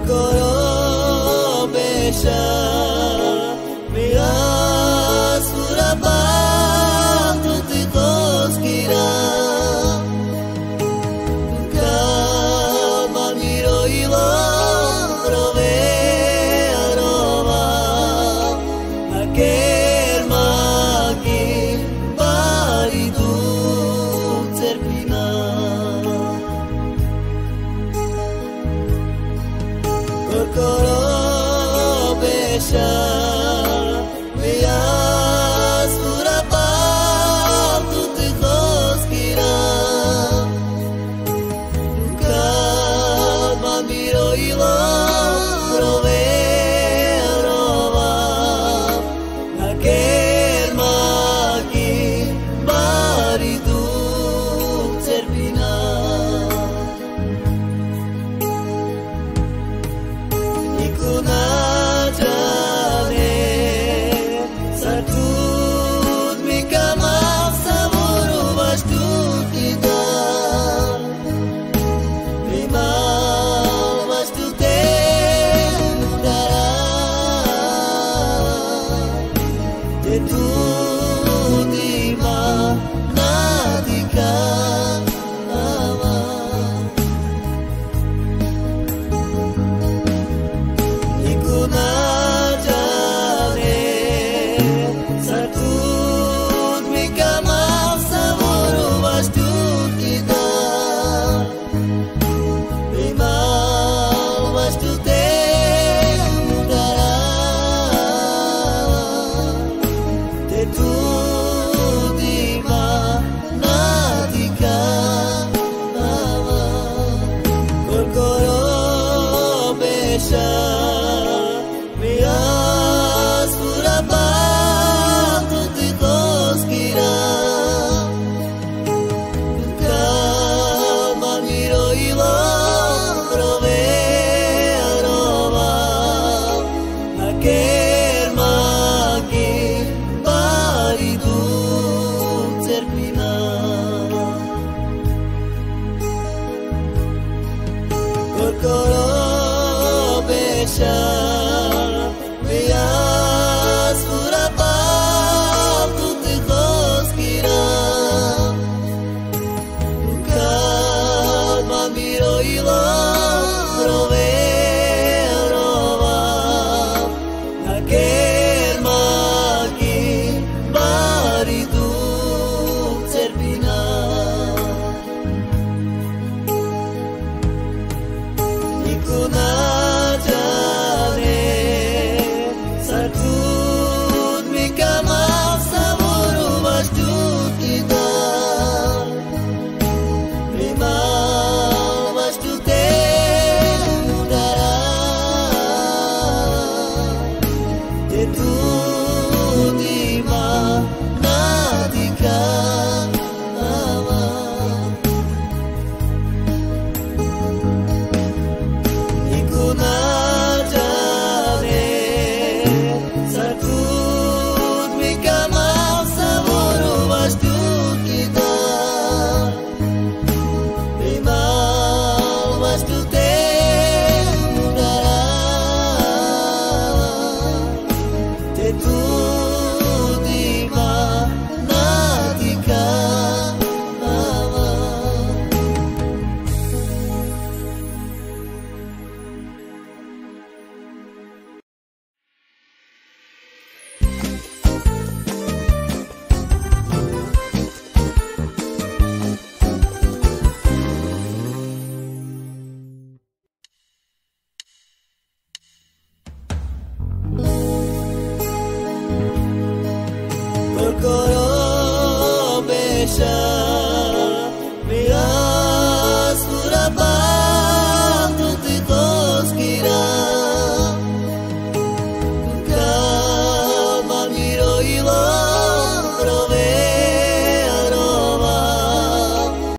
Korkoro besha Mias urabam tutikos kira Kama miro ilo rove aroma Aker makin baridu terpina Korkoro besha Mias urabam tutikos kira Kama miro ilo rove aroma Aker makin baridu terpina Ikuna jane Sartud mikama saburu vastu kita Prima vastu te mudara Tetu dima nadika ama Ikuna jane Sartud mikama saburu vastu kita Prima vastu te mudara Tetu dima nadika ama Korkoro besha Mias urabam tutikos kira Kama miro ilo rove aroma Aker makin baridu terpina Korkoro besha Mias urabam tutikos kira Kama miro ilo rove aroma Aker makin baridu terpina Ikuna jane Sartud mikama saburu vastu kita Prima